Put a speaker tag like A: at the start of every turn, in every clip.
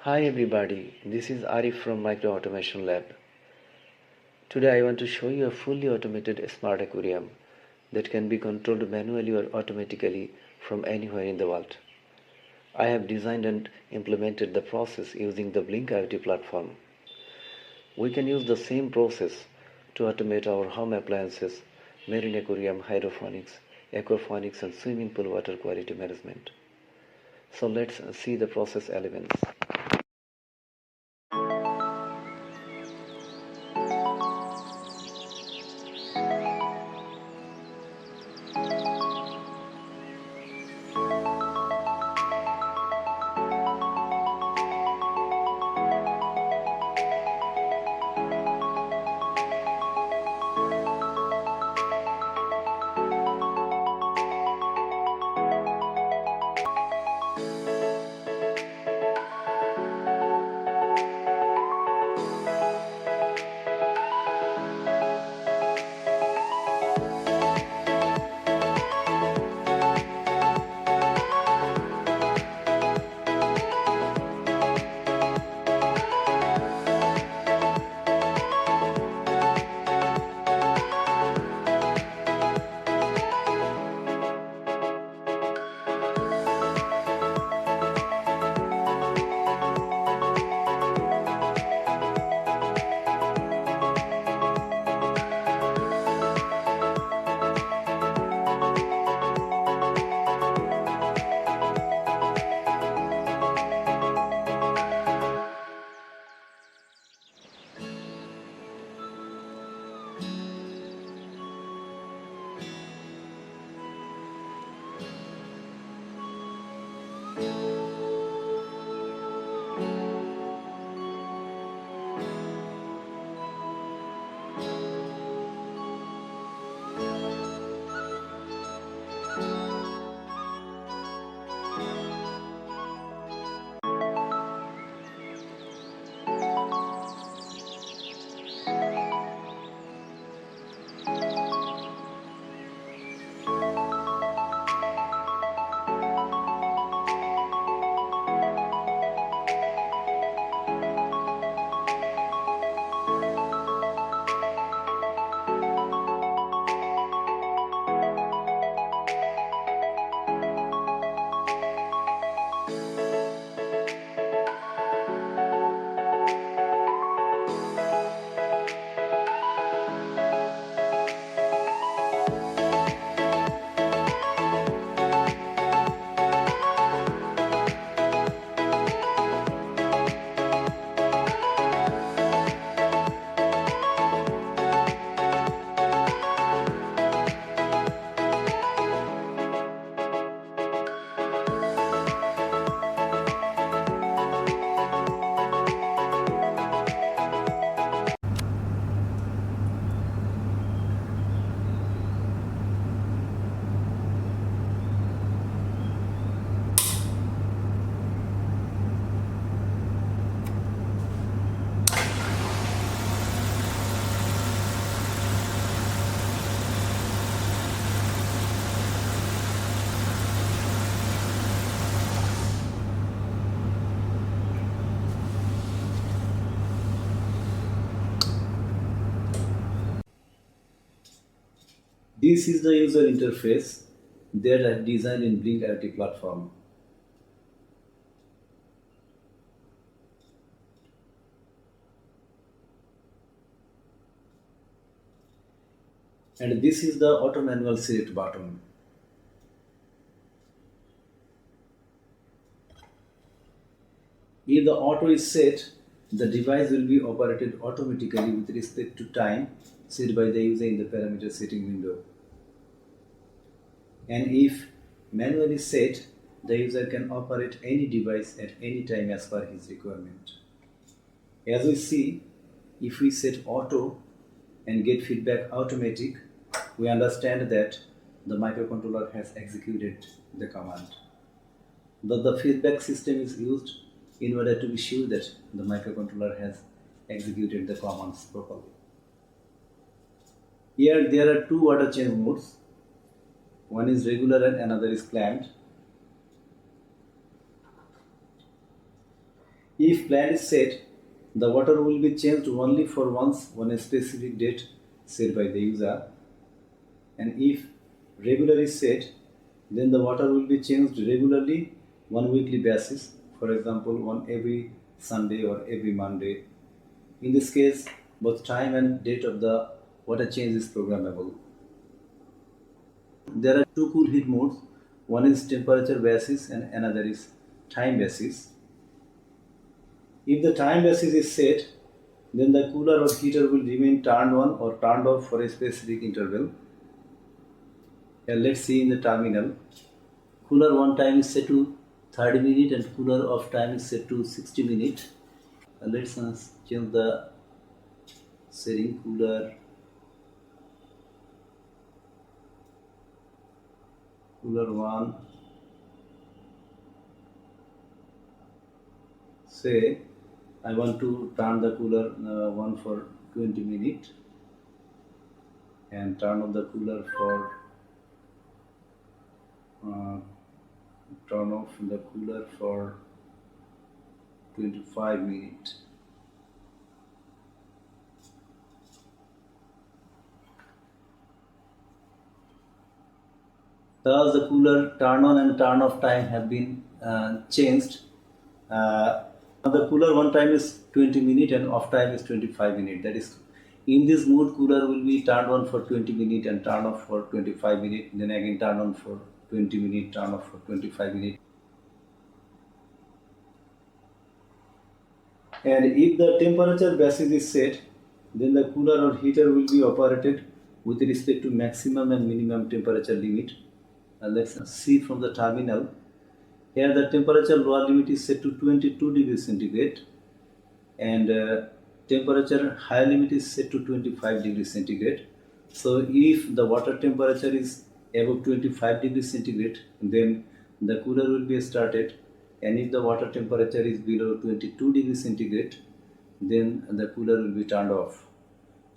A: Hi everybody, this is Arif from Micro Automation Lab. Today I want to show you a fully automated smart aquarium that can be controlled manually or automatically from anywhere in the world. I have designed and implemented the process using the Blynk IoT platform. We can use the same process to automate our home appliances, marine aquarium, hydroponics, aquaponics and swimming pool water quality management. So let's see the process elements.
B: This is the user interface that I have designed in Blynk IoT platform. And this is the auto manual select button. If the auto is set, the device will be operated automatically with respect to time set by the user in the parameter setting window. And if manual is set, the user can operate any device at any time as per his requirement. As we see, if we set auto and get feedback automatic, we understand that the microcontroller has executed the command. The feedback system is used in order to be sure that the microcontroller has executed the commands properly. Here there are two water change modes. One is regular and another is planned. If plan is set, the water will be changed only for once on a specific date set by the user. And if regular is set, then the water will be changed regularly on weekly basis, for example on every Sunday or every Monday. In this case, both time and date of the water change is programmable. There are two cool heat modes. One is temperature basis and another is time basis. If the time basis is set, then the cooler or heater will remain turned on or turned off for a specific interval. And let's see in the terminal. Cooler on time is set to 30 minutes and cooler off time is set to 60 minutes. Let's change the setting. Cooler 1, say I want to turn the cooler 1 for 20 minutes and turn off the cooler for uh, 25 minutes. Thus the cooler turn on and turn off time have been changed. The cooler on time is 20 minutes and off time is 25 minutes. That is, in this mode cooler will be turned on for 20 minutes and turn off for 25 minutes, then again turn on for 20 minutes, turn off for 25 minutes. And if the temperature basis is set, then the cooler or heater will be operated with respect to maximum and minimum temperature limit. Let's see from the terminal. Here the temperature lower limit is set to 22 degrees centigrade and temperature higher limit is set to 25 degrees centigrade. So if the water temperature is above 25 degrees centigrade, then the cooler will be started, and if the water temperature is below 22 degrees centigrade, then the cooler will be turned off.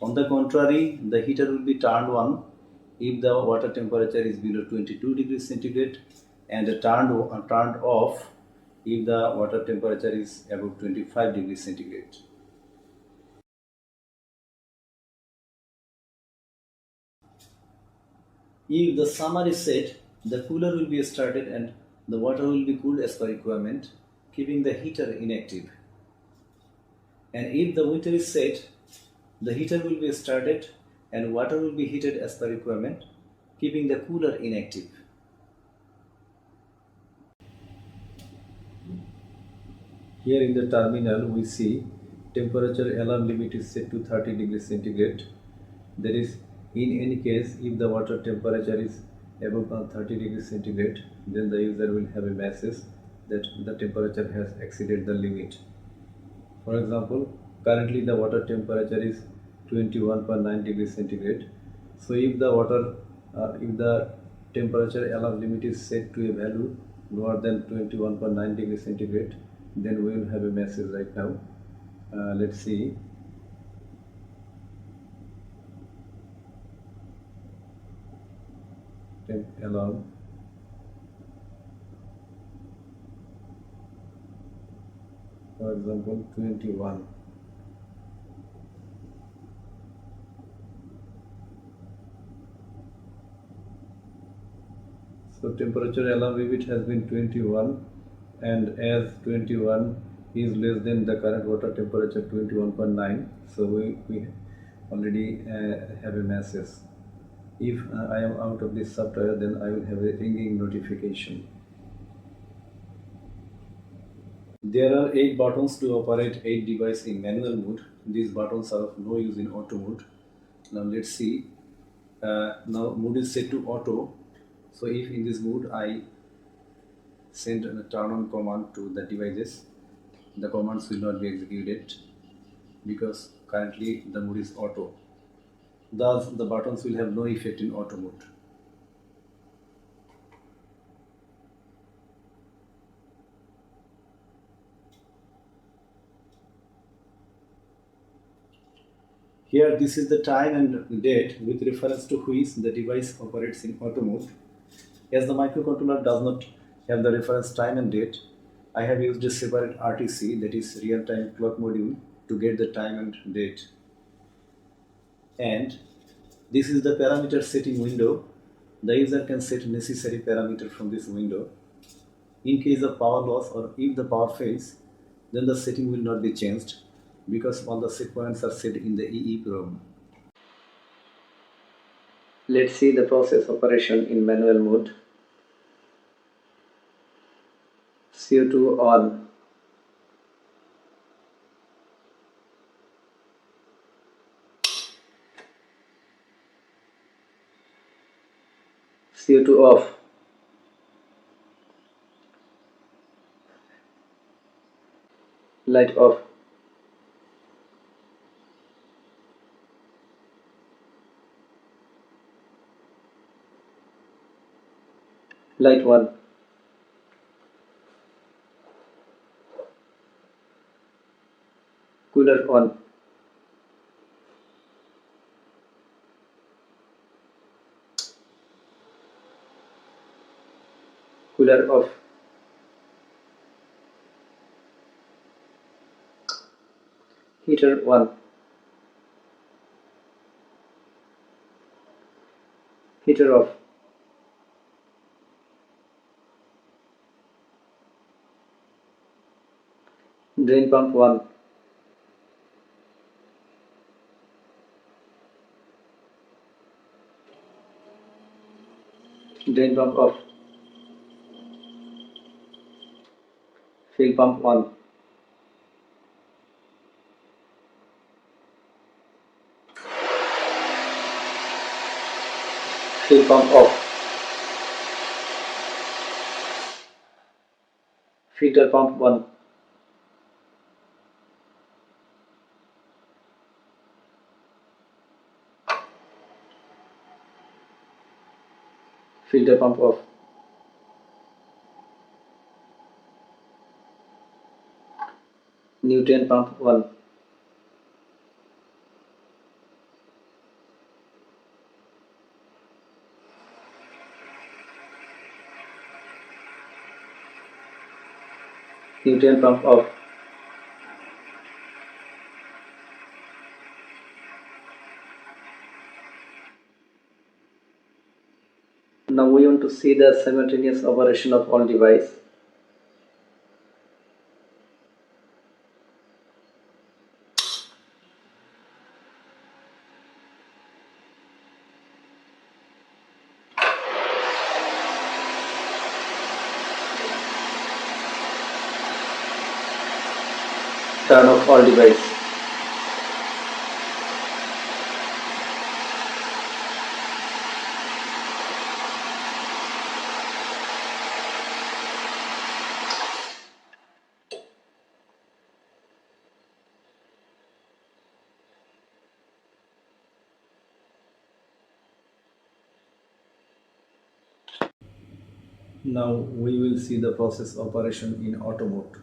B: On the contrary, the heater will be turned on if the water temperature is below 22 degrees centigrade and turned off if the water temperature is above 25 degrees centigrade. If the summer is set, the cooler will be started and the water will be cooled as per requirement, keeping the heater inactive. And if the winter is set, the heater will be started and water will be heated as per requirement, keeping the cooler inactive. Here in the terminal we see temperature alarm limit is set to 30 degrees centigrade. That is, in any case, if the water temperature is above 30 degrees centigrade, then the user will have a message that the temperature has exceeded the limit. For example, currently the water temperature is 21.9 degrees centigrade. So if the temperature alarm limit is set to a value lower than 21.9 degrees centigrade, then we will have a message right now. Let's see. Temp alarm. For example, 21. So temperature alarm limit has been 21, and as 21 is less than the current water temperature 21.9, so we already have a message. If I am out of this software, then I will have a ringing notification. There are 8 buttons to operate 8 devices in manual mode. These buttons are of no use in auto mode. Now let's see. Now mode is set to auto. So if in this mode I send a turn on command to the devices, the commands will not be executed because currently the mode is auto. Thus the buttons will have no effect in auto mode. Here this is the time and date with reference to which the device operates in auto mode. As the microcontroller does not have the reference time and date, I have used a separate RTC, that is real-time clock module, to get the time and date. And this is the parameter setting window. The user can set necessary parameter from this window. In case of power loss or if the power fails, then the setting will not be changed because all the set points are set in the EEPROM.
A: Let's see the process operation in manual mode. CO2 on. CO2 off. Light off. Light 1. Cooler on. Cooler off. Heater 1. Heater off. Drain pump 1. Drain pump off. Fill pump 1. Fill pump off. Filter pump 1. Filter pump off. Nutrient pump 1. Nutrient pump off. Now we want to see the simultaneous operation of all devices. Turn off all devices.
B: Now we will see the process operation in auto mode.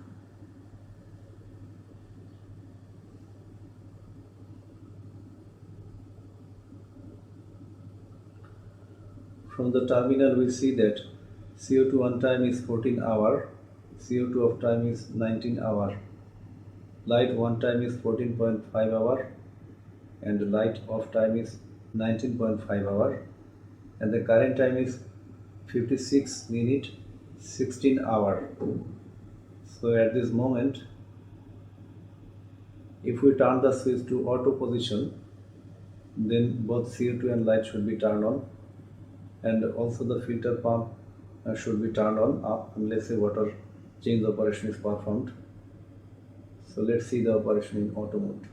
B: From the terminal we see that CO2 on time is 14 hour, CO2 off time is 19 hour, light on time is 14.5 hour and light off time is 19.5 hour and the current time is 56 minute 16 hour. So at this moment, if we turn the switch to auto position, then both CO2 and light should be turned on and also the filter pump should be turned on up unless a water change operation is performed. So let's see the operation in auto mode.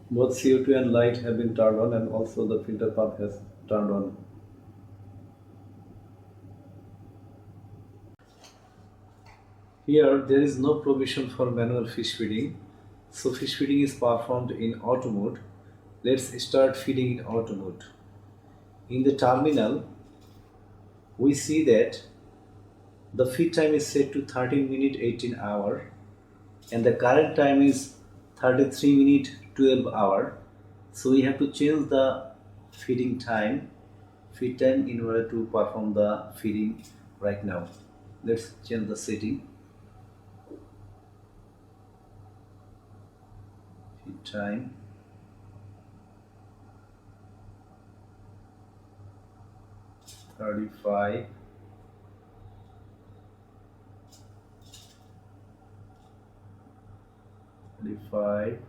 B: Both CO2 and light have been turned on and also the filter pump has turned on. Here there is no provision for manual fish feeding, so fish feeding is performed in auto mode. Let's start feeding in auto mode. In the terminal, we see that the feed time is set to 13 minute 18 hour and the current time is 33 minute 12 hour. So we have to change the feeding time, feed time, in order to perform the feeding right now. Let's change the setting. Feed time, 35, 35,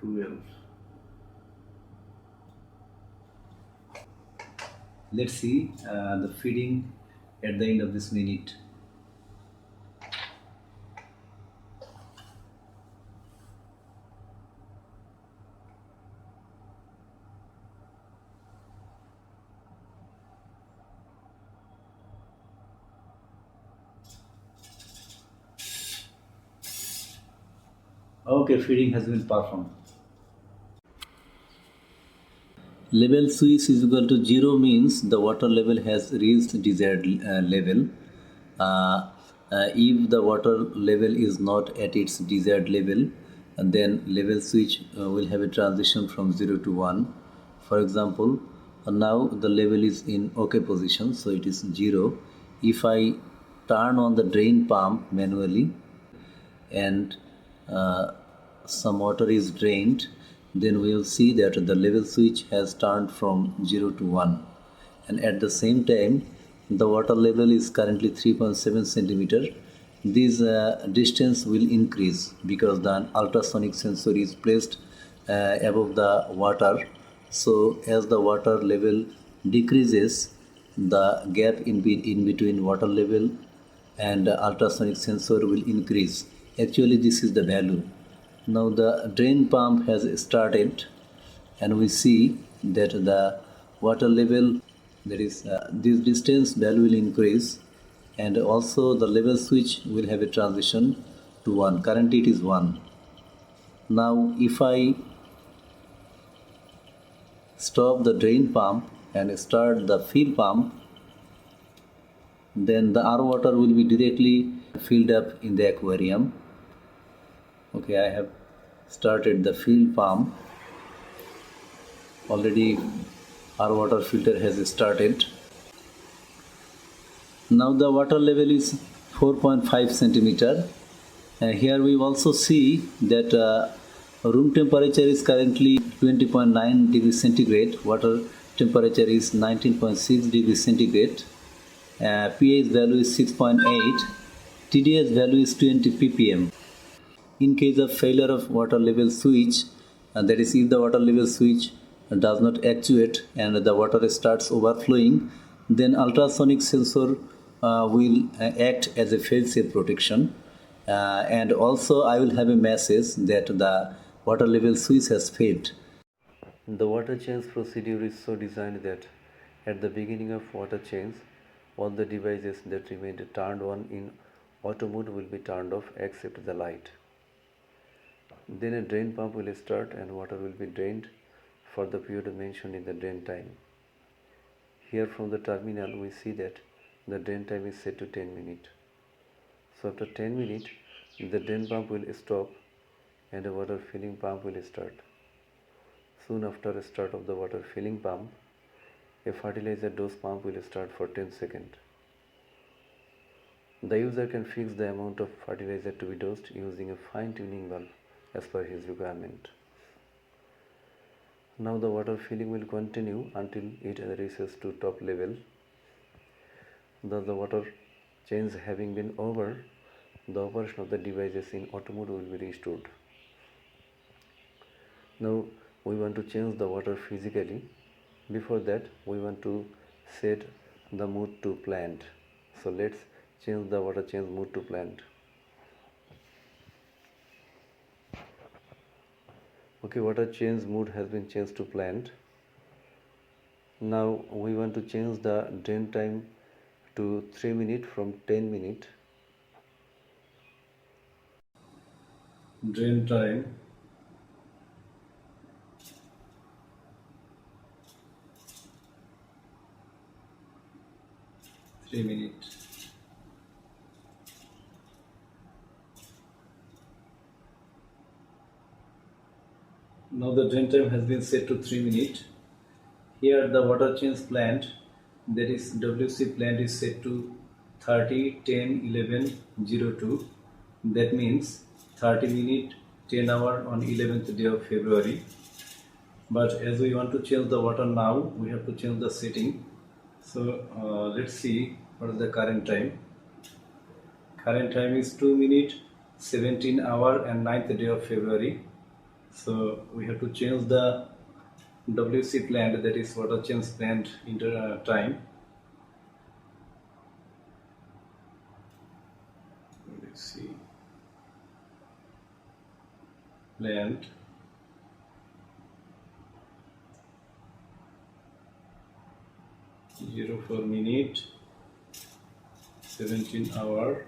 B: 12. Let's see the feeding at the end of this minute. Okay, feeding has been performed. Level switch is equal to 0 means the water level has reached desired level. If the water level is not at its desired level, then level switch will have a transition from 0 to 1. For example, now the level is in OK position, so it is 0. If I turn on the drain pump manually and uh, some water is drained, then we will see that the level switch has turned from 0 to 1, and at the same time the water level is currently 3.7 centimeter. This distance will increase because the ultrasonic sensor is placed above the water. So as the water level decreases, the gap in between water level and ultrasonic sensor will increase. Actually, this is the value. Now the drain pump has started, and we see that the water level, that is this distance value will increase, and also the level switch will have a transition to 1. Currently it is 1. Now if I stop the drain pump and start the fill pump, then the R water will be directly filled up in the aquarium. Okay, I have started the fill pump. Already our water filter has started. Now the water level is 4.5 centimeter. Here we also see that room temperature is currently 20.9 degrees centigrade. Water temperature is 19.6 degrees centigrade. pH value is 6.8. TDS value is 20 ppm. In case of failure of water level switch, that is if the water level switch does not actuate and the water starts overflowing, then ultrasonic sensor will act as a fail-safe protection. And also I will have a message that the water level switch has failed.
A: The water change procedure is so designed that at the beginning of water change, all the devices that remained turned on in auto mode will be turned off except the light. Then a drain pump will start and water will be drained for the period mentioned in the drain time. Here from the terminal we see that the drain time is set to 10 minutes. So after 10 minutes the drain pump will stop and a water filling pump will start. Soon after the start of the water filling pump, a fertilizer dose pump will start for 10 seconds. The user can fix the amount of fertilizer to be dosed using a fine-tuning valve as per his requirement. Now the water filling will continue until it reaches to top level. Thus the water change having been over, the operation of the devices in auto mode will be restored. Now we want to change the water physically. Before that we want to set the mode to planned. So let's change the water change mode to planned. Okay, water change mode has been changed to planned. Now we want to change the drain time to 3 minutes from 10 minutes.
B: Drain time, 3 minutes. Now the drain time has been set to 3 minutes. Here the water change plant, that is WC plant, is set to 30-10-11-02. That means 30 minutes 10 hour on 11th day of February. But as we want to change the water now, we have to change the setting. So let's see what is the current time. Current time is 2 minutes 17 hour and 9th day of February. So we have to change the WC plant, that is water change plant, time. Let's see, plant 04 minute 17 hour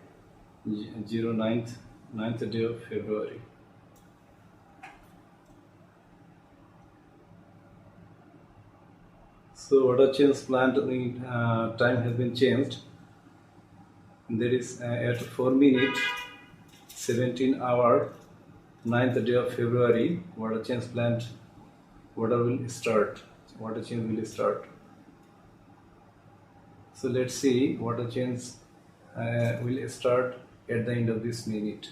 B: 9th day of February. So water change plant time has been changed. That is at 4 minutes 17 hour 9th day of February. Water change plant water change will start. So let's see, water change will start at the end of this minute.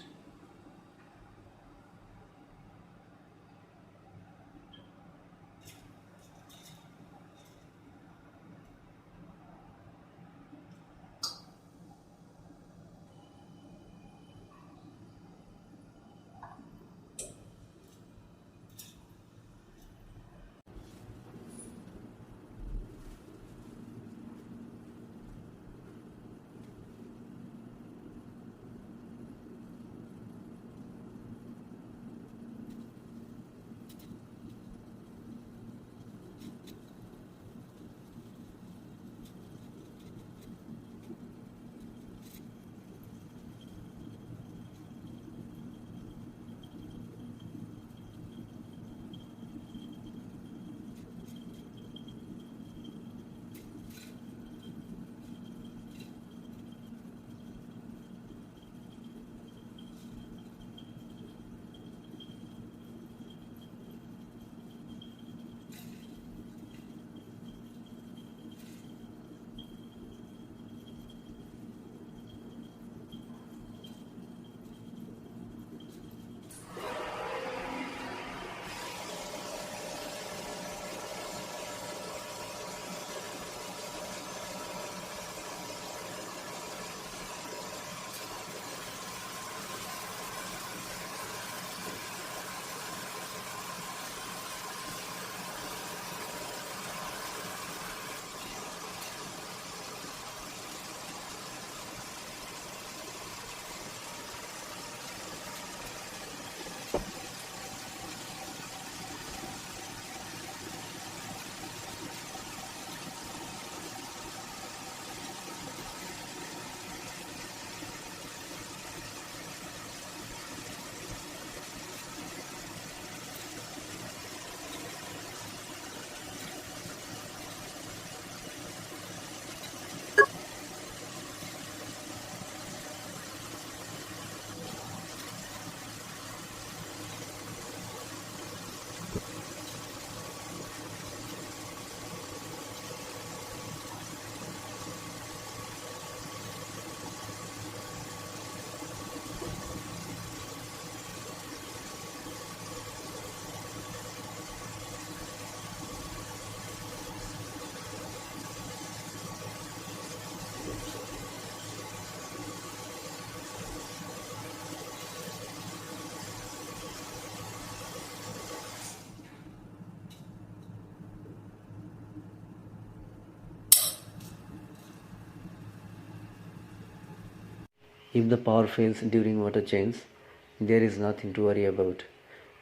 A: If the power fails during water change, there is nothing to worry about,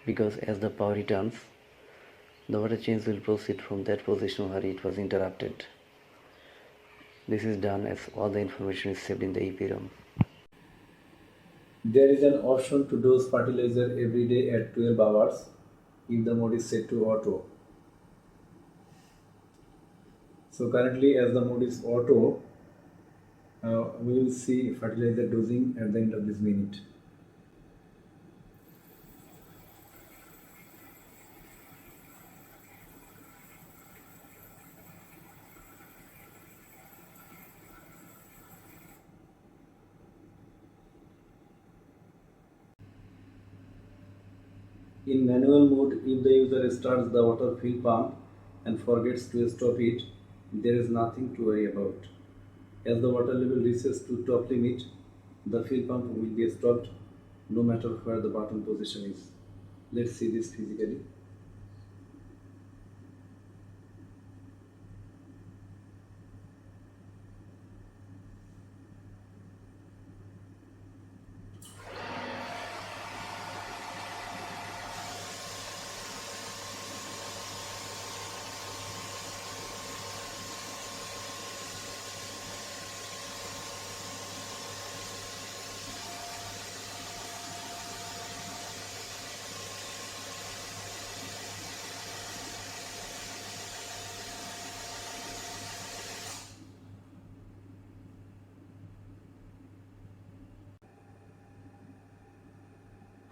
A: because as the power returns, the water change will proceed from that position where it was interrupted. This is done as all the information is saved in the EPROM.
B: There is an option to dose fertilizer every day at 12 hours if the mode is set to auto. So currently, as the mode is auto, we will see fertilizer dosing at the end of this minute. In manual mode, if the user starts the water fill pump and forgets to stop it, there is nothing to worry about. As the water level reaches to top limit, the fill pump will be stopped no matter where the button position is. Let's see this physically.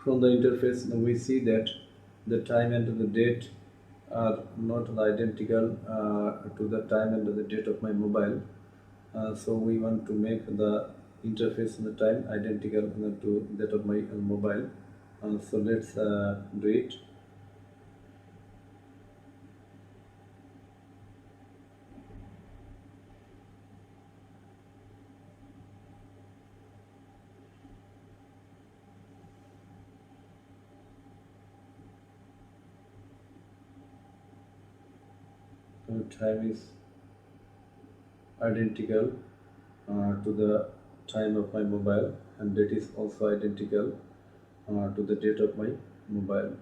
B: From the interface, now we see that the time and the date are not identical to the time and the date of my mobile. So we want to make the interface and the time identical to that of my mobile. So let's do it. Time is identical to the time of my mobile, and that is also identical to the date of my mobile.